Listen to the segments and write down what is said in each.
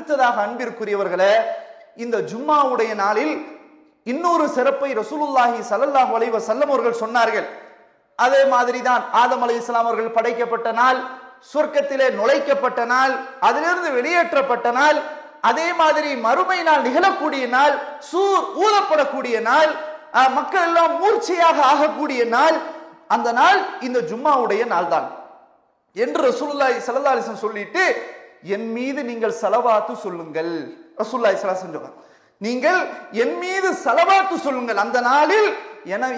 அடுத்ததாக அன்பிற்குரியவர்களே, இந்த ஜும்மாவுடைய நாளில் இன்னொரு சிறப்பை ரசூலுல்லாஹி ஸல்லல்லாஹு அலைஹி வஸல்லம் அவர்கள் சொன்னார்கள். அதே மாதிரிதான் ஆதம் அலைஹிஸ்ஸலாம் அவர்கள் படைக்கப்பட்ட நாள், சொர்க்கத்திலே நுழைக்கப்பட்ட நாள், அதிலிருந்து வெளியேற்றப்பட்ட நாள், அதே மாதிரி மறுமை நாள் நிகழக்கூடிய நாள், சூர் ஊதப்படக்கூடிய நாள், மக்கள் எல்லாம் மூர்ச்சையாக ஆகக்கூடிய நாள், அந்த நாள் இந்த ஜும்மாவுடைய நாள் தான் என்று ரசூலுல்லாஹி ஸல்லல்லாஹு அலைஹி வஸல்லம் சொல்லிட்டு, என் மீது நீங்கள் ஸலவாத்து சொல்லுங்கள். ரசூலுல்லாஹி ஸல்லல்லாஹு அலைஹி வஸல்லம் நீங்கள் என் மீது ஸலவாத்து சொல்லுங்கள், அந்த நாளில்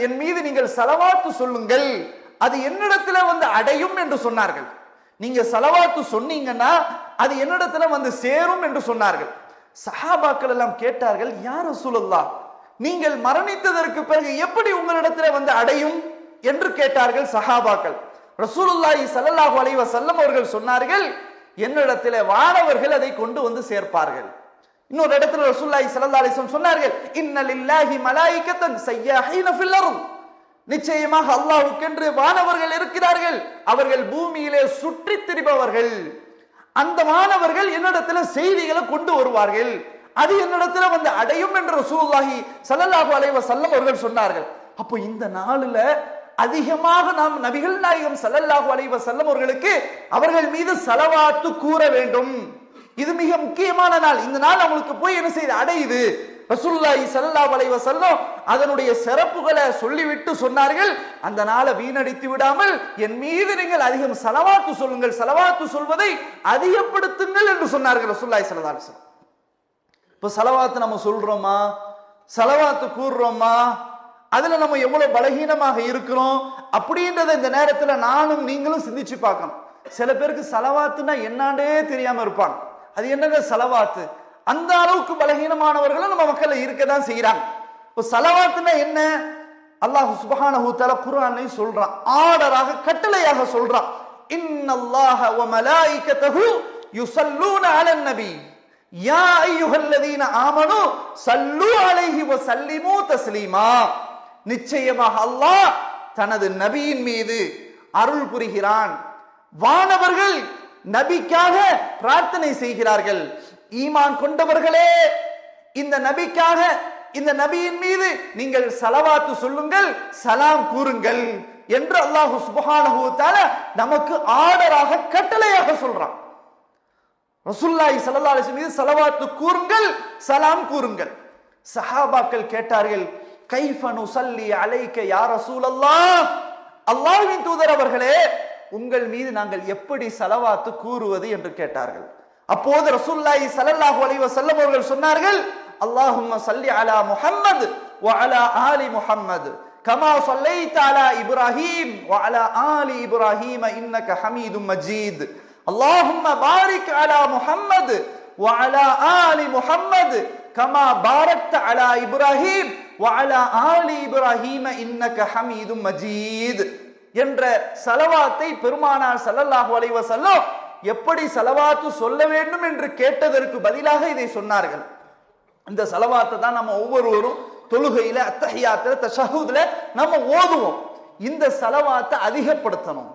என் மீது நீங்கள் ஸலவாத்து சொல்லுங்கள், அது என்னிடத்துல வந்து அடையும் என்று சொன்னார்கள். நீங்க ஸலவாத்து சொன்னீங்கன்னா அது என்னிடத்துல வந்து சேரும் என்று சொன்னார்கள். சஹாபாக்கள் எல்லாம் கேட்டார்கள், யா ரசூலுல்லாஹ், நீங்கள் மரணித்ததற்கு பிறகு எப்படி உங்களிடத்துல வந்து அடையும் என்று கேட்டார்கள் சஹாபாக்கள். ரசூலுல்லாஹி ஸல்லல்லாஹு அலைஹி வஸல்லம் அவர்கள் சொன்னார்கள், என்னிடத்திலே வானவர்கள் அதை கொண்டு வந்து சேர்ப்பார்கள். இன்னொரு இடத்துல ரசூலுல்லாஹி ஸல்லல்லாஹு அலைஹி வஸல்லம் சொன்னார்கள், இன்ன லில்லாஹி மலாயிகத்தன் ஸய்யாஹீன ஃபில் அர்த், நிச்சயமாக அல்லாஹ்வுக்கென்று வானவர்கள் இருக்கிறார்கள், அவர்கள் பூமியிலே சுற்றி திரிபவர்கள். அந்த வானவர்கள் என்னிடத்துல செய்திகளை கொண்டு வருவார்கள், அது என்னிடத்துல வந்து அடையும் என்று ரசூலுல்லாஹி ஸல்லல்லாஹு அலைஹி வஸல்லம் அவர்கள் சொன்னார்கள். அப்போ இந்த நாளில அதிகமாக நாம் நபிகள் நாயகம் ஸல்லல்லாஹு அலைஹி வஸல்லம் அவர்களுக்கு அவர்கள் மீது ஸலவாத்து கூற வேண்டும். இது மிக முக்கியமான நாள். இந்த நாள் அவங்களுக்கு போய் என்ன செய்து அடையுது. ரசூலுல்லாஹி ஸல்லல்லாஹு அலைஹி வஸல்லம் அதனுடைய சிறப்புகளை சொல்லிவிட்டு சொன்னார்கள், அந்த நாளை வீணடித்து விடாமல் என் மீது நீங்கள் அதிகம் ஸலவாத்து சொல்லுங்கள், ஸலவாத்து சொல்வதை அதிகப்படுத்துங்கள் என்று சொன்னார்கள் ரசூலுல்லாஹி ஸல்லல்லாஹு அலைஹி வஸல்லம். இப்போ ஸலவாத்து நம்ம சொல்றோமா, ஸலவாத்து கூறுறோமா, அதுல நம்ம எவ்வளவு பலகீனமாக இருக்கிறோம் அப்படின்றத இந்த நேரத்துல நானும் நீங்களும் சிந்திச்சு பார்க்கணும். சில பேருக்கு ஸலவாத்துனா என்னாண்டே தெரியாம இருப்பாங்க. அது என்னங்க ஸலவாத்து? அந்த அளவுக்கு பலகீனமானவர்களும் நம்ம மக்கள் இருக்கதான் செய்யறாங்க. இப்போ ஸலவாத்துனா என்ன? அல்லாஹ் சுப்ஹானஹு வ தஆலா குர்ஆன்ல சொல்றான், ஆர்டராக கட்டளையாக சொல்றான், இன்னல்லாஹ வ மலாயிகத்தஹு யுஸல்லூன அலன் நபி யா அய்யுஹல்லதீன ஆமனு ஸல்லூ அலைஹி வ ஸல்லிமூ தஸ்லீமா. நிச்சயமாக அல்லாஹ் தனது நபியின் மீது அருள் புரிகிறான், வானவர்கள் நபிக்காக பிரார்த்தனை செய்கிறார்கள். ஈமான் கொண்டவர்களே, இந்த நபிக்காக, இந்த நபியின் மீது நீங்கள் ஸலவாத்து சொல்லுங்கள், சலாம் கூறுங்கள் என்று அல்லாஹ் சுப்ஹானஹு வ தஆலா நமக்கு ஆர்டராக கட்டளையாக சொல்றான். ரசூலுல்லாஹி ஸல்லல்லாஹு அலைஹி வஸல்லம் மீது ஸலவாத்து கூறுங்கள், சலாம் கூறுங்கள். சஹாபாக்கள் கேட்டார்கள், கைஃப நுஸல்லி அலைக யா ரசூலல்லாஹ், அல்லாஹ்வின் தூதர் அவர்களே, உங்கள் மீது நாங்கள் எப்படி ஸலவாத்து கூறுவது என்று கேட்டார்கள். அப்போது ரசூலுல்லாஹி ஸல்லல்லாஹு அலைஹி வஸல்லம் அவர்கள் சொன்னார்கள், அல்லாஹும்ம ஸல்லி அலா முஹம்மத் வ அலா ஆலி முஹம்மத் கமா ஸல்லைத அலா இப்ராஹீம் வ அலா ஆலி இப்ராஹீம் இன்னக ஹமீதும் மஜீத். அல்லாஹும்ம பாரிக் அலா முஹம்மத் வ அலா ஆலி முஹம்மத் கமா பாரக்த அலா இப்ராஹீம் வ அலா ஆலி இப்ராஹீம் இன்னக ஹமீதும் மஜீத் என்ற ஸலவாத்தை பெருமானார் ஸல்லல்லாஹு அலைஹி வஸல்லம் எப்படி ஸலவாத்து சொல்ல வேண்டும் என்று கேட்டதற்கு பதிலாக இதை சொன்னார்கள். இந்த ஸலவாத்தை தான் நம்ம ஒவ்வொருவரும் தொழுகையில, அத்தஹியாத்துல, தஷஹுதுல நம்ம ஓதுவோம். இந்த ஸலவாத்தை அதிகப்படுத்தணும்.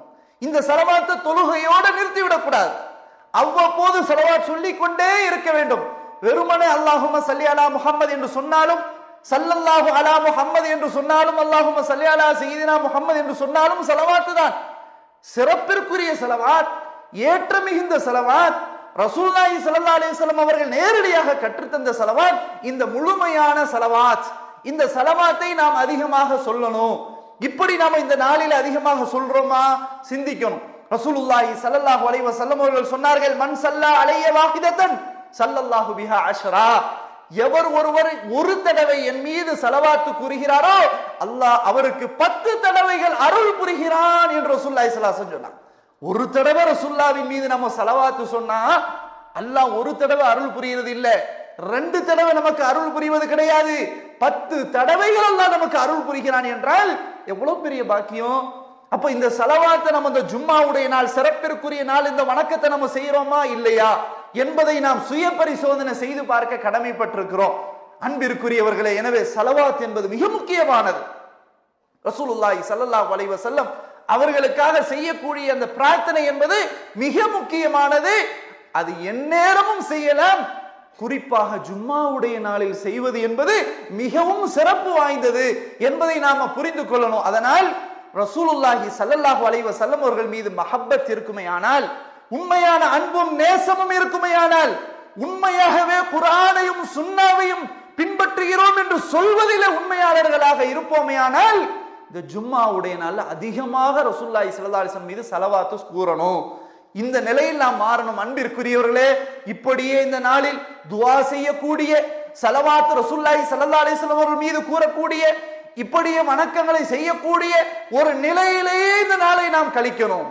இந்த ஸலவாத்தை தொழுகையோட நிறுத்தி விடக்கூடாது. அவ்வப்போது ஸலவாத் சொல்லிக் கொண்டே இருக்க வேண்டும். வெறுமனே அல்லாஹும்ம ஸல்லி அலா முஹம்மது என்று சொன்னாலும், ஸல்லல்லாஹு அலா முஹம்மது என்று சொன்னாலும், அல்லாஹும்ம ஸல்லி அலா சய்யிதினா முஹம்மது என்று சொன்னாலும் ஸலவாத்து தான். சிறப்பிற்குரிய ஸலவாத், ஏற்ற மிகுந்த ஸலவாத், ரசூலுல்லாஹி ஸல்லல்லாஹு அலைஹி வஸல்லம் அவர்கள் நேரடியாக கற்றுத்தந்த ஸலவாத், இந்த முழுமையான ஸலவாத். இந்த ஸலவாத்தை நாம் அதிகமாக சொல்லணும். இப்படி நாம இந்த நாளில் அதிகமாக சொல்றோமா சிந்திக்கணும். ரசூலுல்லாஹி ஸல்லல்லாஹு அலைஹி வஸல்லம் அவர்கள் சொன்னார்கள், மன் ஸல்லா அலைய வாஹிதத்தன் ஸல்லல்லாஹு பிஹா அஷ்ரா, எவர் ஒருவர் ஒரு தடவை என் மீது ஸலவாத்து கூறுகிறாரோ அல்லாஹ் அவருக்கு 10 தடவைகள் அருள் புரிகிறான் என்று ரசூலுல்லாஹி ஸல்லல்லாஹு அலைஹி வஸல்லம் சொன்னார். ஒரு தடவை ரசூலுல்லாஹ்வின் மீது நம்ம ஸலவாத்து சொன்னா அல்லாஹ் ஒரு தடவை அருள் புரிகிறது இல்ல, 2 தடவை நமக்கு அருள் புரிவது கிடையாது, 10 தடவைகள் அல்லாஹ் நமக்கு அருள் புரிகிறான் என்றால் எவ்வளவு பெரிய பாக்கியம். அப்ப இந்த ஸலவாத்தை நம்ம இந்த ஜும்மாவுடைய நாள், சிறப்பிற்குரிய நாள், இந்த வணக்கத்தை நம்ம செய்யறோமா இல்லையா என்பதை நாம் சுய பரிசோதனை செய்து பார்க்க கடமைப்பட்டிருக்கிறோம். அன்பிற்குரியவர்களே, எனவே ஸலவாத் என்பது மிக முக்கியமானது. ரசூலுல்லாஹி ஸல்லல்லாஹு அலைஹி வஸல்லம் அவர்களுக்காக செய்யக்கூடிய அந்த பிரார்த்தனை என்பது மிக முக்கியமானது. அது எந்நேரமும் செய்யலாம், குறிப்பாக ஜும்மாவுடைய நாளில் செய்வது என்பது மிகவும் சிறப்பு வாய்ந்தது என்பதை நாம புரிந்து கொள்ளணும். அதனால் ரசூலுல்லாஹி ஸல்லல்லாஹு அலைஹி வஸல்லம் அவர்கள் மீது மஹப்பத் இருக்குமேயானால், உண்மையான அன்பும் நேசமும் இருக்குமேயானால், உண்மையாகவே குர்ஆனையும் சுன்னாவையும் பின்பற்றுகிறோம் என்று சொல்வதிலே உண்மையாளர்களாக இருப்போமேயானால், இந்த ஜும்மாவுடைய நாள் அதிகமாக ரசூலுல்லாஹி ஸல்லல்லாஹு அலைஹி வஸல்லம் மீது ஸலவாத்து கூறணும். இந்த நிலையில் நாம் மாறணும். அன்பிற்குரியவர்களே, இப்படியே இந்த நாளில் துஆ செய்யக்கூடிய, ஸலவாத் ரசூலுல்லாஹி ஸல்லல்லாஹு அலைஹி வஸல்லம் அவர்கள் மீது கூறக்கூடிய, இப்படியே வணக்கங்களை செய்யக்கூடிய ஒரு நிலையிலேயே இந்த நாளை நாம் கழிக்கணும்.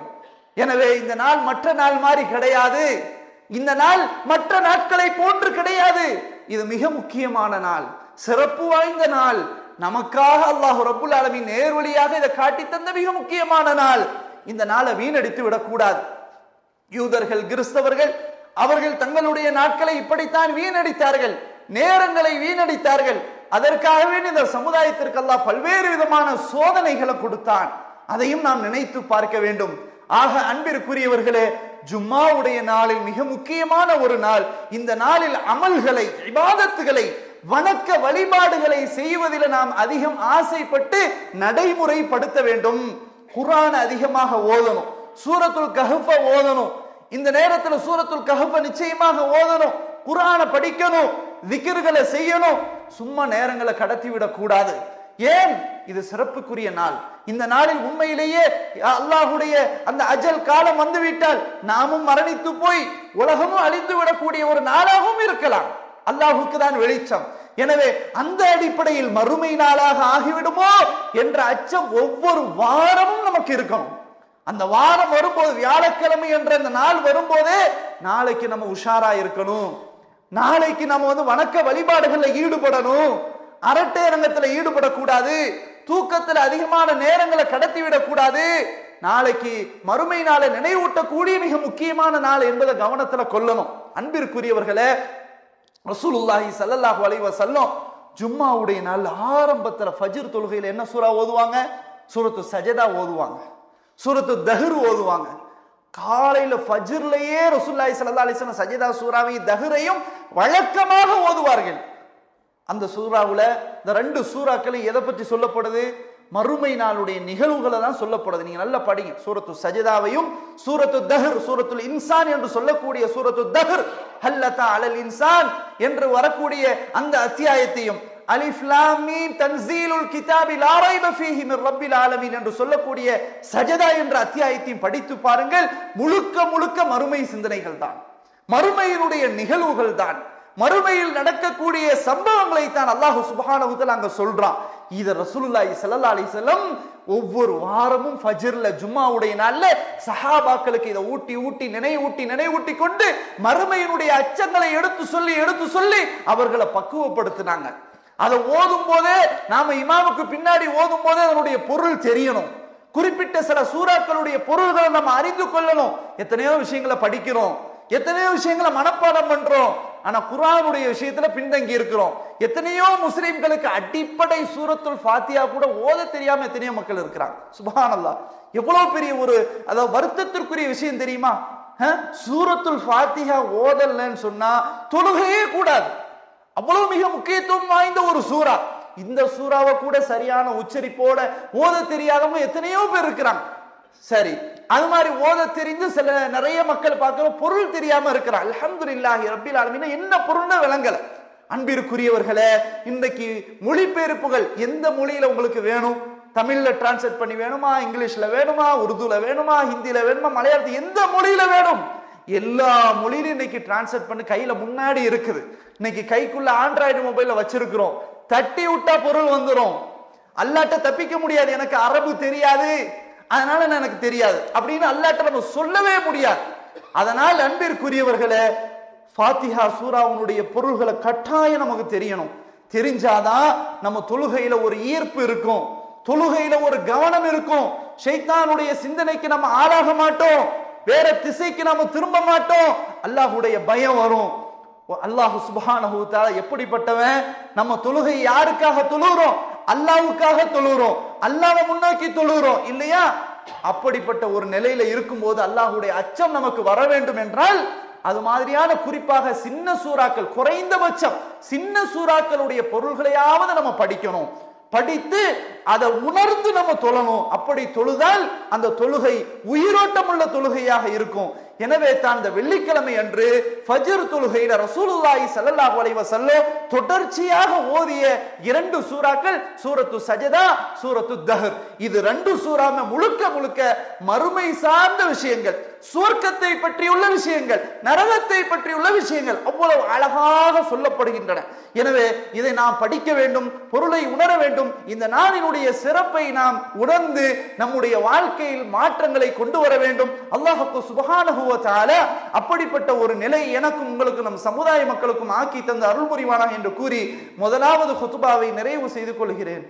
எனவே இந்த நாள் மற்ற நாள் மாதிரி கிடையாது. இந்த நாள் மற்ற நாட்களை போன்று கிடையாது. இது மிக முக்கியமான நாள், சிறப்பு வாய்ந்த நாள். நமக்காக அல்லாஹ் ரப்புல் ஆலமீன் நேர்வழியாக இதை காட்டி தந்த மிக முக்கியமான நாள். இந்த நாளை வீணடித்து விடக்கூடாது. யூதர்கள், கிறிஸ்தவர்கள் அவர்கள் தங்களுடைய நாட்களை இப்படித்தான் வீணடித்தார்கள், நேரங்களை வீணடித்தார்கள். அதற்காகவே இந்த சமுதாயத்திற்கு அல்லாஹ் பல்வேறு விதமான சோதனைகளை கொடுத்தான். அதையும் நாம் நினைத்து பார்க்க வேண்டும். ஆக அன்பிற்குரியவர்களே, ஜும்மாவுடைய நாளில் மிக முக்கியமான ஒரு நாள். இந்த நாளில் அமல்களை, இபாதத்துகளை, வணக்க வழிபாடுகளை செய்வதில் நாம் அதிகம் ஆசைப்பட்டு நடைமுறைப்படுத்த வேண்டும். குர்ஆன் அதிகமாக ஓதணும், சூரத்துல் கஹ்ஃப ஓதணும். இந்த நேரத்தில் சூரத்துல் கஹ்ஃப நிச்சயமாக ஓதணும், குர்ஆனை படிக்கணும், திக்ர்களை செய்யணும். சும்மா நேரங்களை கடத்தி விடக் கூடாது. ஏன்? இது சிறப்புக்குரிய நாள். இந்த நாளில் உண்மையிலேயே அல்லாஹ்வுடைய அந்த அஜல் காலம் வந்துவிட்டால் நாமும் மரணித்து போய் உலகமும் அழிந்து விடக்கூடிய ஒரு நாளாகவும் இருக்கலாம். அல்லாஹ்வுக்கு தான் வெளிச்சம். எனவே அந்த அடிப்படையில் மறுமை நாளாக ஆகிவிடுமோ என்ற அச்சம் ஒவ்வொரு வாரமும் நமக்கு இருக்கணும். அந்த வாரம் வரும்போது, வியாழக்கிழமை என்ற அந்த நாள் வரும்போதே, நாளைக்கு நம்ம உஷாரா இருக்கணும், நாளைக்கு நம்ம வணக்க வழிபாடுகளில் ஈடுபடணும், அரட்டை ரங்கத்தில் ஈடுபடக்கூடாது, தூக்கத்தில் அதிகமான நேரங்களை கடத்தி விடக்கூடாது. நாளைக்கு மறுமை நாளை நினைவூட்டக்கூடிய மிக முக்கியமான நாள் என்பதை கவனத்தில் கொள்ளணும். அன்பிற்குரியவர்களே, ரசூலுல்லாஹி ஸல்லல்லாஹு அலைஹி வஸல்லம் ஜும்மாவுடைய நாள் ஆரம்பத்தில் ஃபஜ்ர் தொழுகையில் என்ன சூரா ஓதுவாங்க? சூரத்து சஜதா ஓதுவாங்க, சூரத்து தஹர் ஓதுவாங்க. காலையில ஃபஜ்ர்லயே ரசூலுல்லாஹி ஸல்லல்லாஹு அலைஹி வஸல்லம் சஜதா சூராவையும் தஹரையும் வழக்கமாக ஓதுவார்கள். அந்த சூறாவுல இந்த ரெண்டு சூறாக்களை எதை பற்றி சொல்லப்படுது? மறுமை நாளுடைய நிகழ்வுகளை தான் சொல்லப்படுது. நீங்க நல்லா படிங்க. சூரத்து சஜதாவையும் சூரத்து தஹர், சூரத்துல் இன்சான் என்று சொல்லக்கூடிய சூரத்து தஹர், ஹல்லதா அலல் இன்சான் என்று வரக்கூடிய அந்த அத்தியாயத்தையும், அலிஃப் லாம் மீம் தன்சீலுல் கிதாபி லா ரைப ஃபீஹி மிர் ரப்பில் ஆலமீன் என்று சொல்லக்கூடிய சஜதா என்ற அத்தியாயத்தையும் படித்து பாருங்கள். முழுக்க முழுக்க மறுமை சிந்தனைகள் தான், மறுமையினுடைய நிகழ்வுகள் தான், மறுமையில் நடக்கக்கூடிய சம்பவங்களை தான் அல்லாஹ் சுப்ஹானஹு வ தஆலா அங்க சொல்றான். இத ரசூலுல்லாஹி ஸல்லல்லாஹு அலைஹி வஸல்லம் ஒவ்வொரு வாரமும் ஃபஜ்ர்ல, ஜும்மாவுடைய நாள்ல சஹாபாக்களுக்கு இதை ஊட்டி ஊட்டி நினைவூட்டி கொண்டு மறுமையினுடைய அச்சங்களை எடுத்து சொல்லி அவர்களை பக்குவப்படுத்தினாங்க. அதை ஓதும் போதே, நாம இமாமுக்கு பின்னாடி ஓதும் போதே அதனுடைய பொருள் தெரியணும். குறிப்பிட்ட சில சூறாக்களுடைய பொருள்களை நம்ம அறிந்து கொள்ளணும். எத்தனையோ விஷயங்களை படிக்கிறோம், எத்தனையோ விஷயங்களை மனப்பாடம் பண்றோம், ஆனா குர்ஆனுடைய விஷயத்துல பின்தங்கி இருக்கிறோம். எத்தனையோ முஸ்லிம்களுக்கு அடிப்படை சூரத்துல் ஃபாத்திஹா கூட ஓத தெரியாம எத்தனையோ மக்கள் இருக்கிறாங்க. சுப்ஹானல்லாஹ், எவ்வளவு பெரிய ஒரு வருத்தத்திற்குரிய விஷயம் தெரியுமா? சூரத்துல் ஃபாத்திஹா ஓதலன்னு சொன்னா தொழுகையே கூடாது. அவ்வளவு மிக முக்கியத்துவம் வாய்ந்த ஒரு சூரா. இந்த சூறாவை கூட சரியான உச்சரிப்போட ஓத தெரியாதவங்க எத்தனையோ பேர் இருக்கிறாங்க. சரி, அது மாதிரி ஓத தெரிந்து சில நிறைய மக்கள் பார்க்கிறோம், பொருள் தெரியாம இருக்கிறார். அல்ஹம்துலில்லாஹி ரப்பில் ஆலமீன் என்ன பொருள்னு விளங்கல. அன்பிற்குரியவர்களே, இன்றைக்கு மொழிபெயர்ப்புகள் எந்த மொழியில உங்களுக்கு வேணும்? தமிழ்ல டிரான்ஸ்லேட் பண்ணி வேணுமா, இங்கிலீஷ்ல வேணுமா, உருதுல வேணுமா, ஹிந்தில வேணுமா, மலையாளத்தில் எந்த மொழியில வேணும்? எல்லா மொழியிலும் இன்னைக்கு டிரான்ஸ்லேட் பண்ணி கையில முன்னாடி இருக்குது. இன்னைக்கு கைக்குள்ள ஆண்ட்ராய்டு மொபைல்ல வச்சிருக்கிறோம், தட்டி விட்டா பொருள் வந்துடும். அல்லாட்ட தப்பிக்க முடியாது. எனக்கு அரபு தெரியாது, அதனால எனக்கு தெரியாது அப்படின்னு அல்லாட்ட நம்ம சொல்லவே முடியாது. அதனால் அன்பிற்குரியவர்களே, ஃபாத்திஹா சூராவுடைய பொருள்களை கட்டாயம் நமக்கு தெரியணும். தெரிஞ்சாதான் நம்ம தொழுகையில ஒரு ஈர்ப்பு இருக்கும், தொழுகையில ஒரு கவனம் இருக்கும், ஷைத்தானுடைய சிந்தனைக்கு நம்ம ஆளாக மாட்டோம், வேற திசைக்கு நம்ம திரும்ப மாட்டோம், அல்லாஹ்வுடைய பயம் வரும். அல்லாஹ் சுப்ஹானஹு வ தஆலா எப்படிப்பட்டவன்? நம்ம தொழுகை யாருக்காக தொழுகிறோம்? அல்லாஹ்வுக்காக தொழுகிறோம், அல்லாஹ்வை முன்னோக்கி தொழுகிறோம் இல்லையா? அப்படிப்பட்ட ஒரு நிலையில இருக்கும்போது அல்லாஹ்வுடைய அச்சம் நமக்கு வர வேண்டும் என்றால் அது மாதிரியான குறிப்பாக சின்ன சூறாக்கள், குறைந்தபட்சம் சின்ன சூறாக்களுடைய பொருள்களையாவது நம்ம படிக்கணும். படித்து அதை உணர்ந்து நம்ம தொழணும். அப்படி தொழுதால் அந்த தொழுகை உயிரோட்டம் உள்ள தொழுகையாக இருக்கும். எனவே தான் இந்த வெள்ளிக்கிழமை அன்று ஃபஜ்ர் தொழுகையில ரசூலுல்லாஹி ஸல்லல்லாஹு அலைஹி வஸல்லம் தொடர்ச்சியாக ஓதிய 2 சூறாக்கள் சூரத்து சஜதா, சூரத்து தஹர். இது 2 சூறாமே முழுக்க முழுக்க மறுமை சார்ந்த விஷயங்கள், சுவர்க்கத்தை பற்றியுள்ள விஷயங்கள், நரகத்தை பற்றியுள்ள விஷயங்கள் அவ்வளவு அழகாக சொல்லப்படுகின்றன. எனவே இதை நாம் படிக்க வேண்டும், பொருளை உணர வேண்டும். இந்த நாளினுடைய சிறப்பை நாம் உணர்ந்து நம்முடைய வாழ்க்கையில் மாற்றங்களை கொண்டு வர வேண்டும். அல்லாஹ் சுப்ஹானஹு வ தஆலா அப்படிப்பட்ட ஒரு நிலை எனக்கும் உங்களுக்கும் நம் சமுதாய மக்களுக்கும் ஆக்கி தந்த அருள் புரிவானாக என்று கூறி முதலாவது குத்பாவை நிறைவு செய்து கொள்கிறேன்.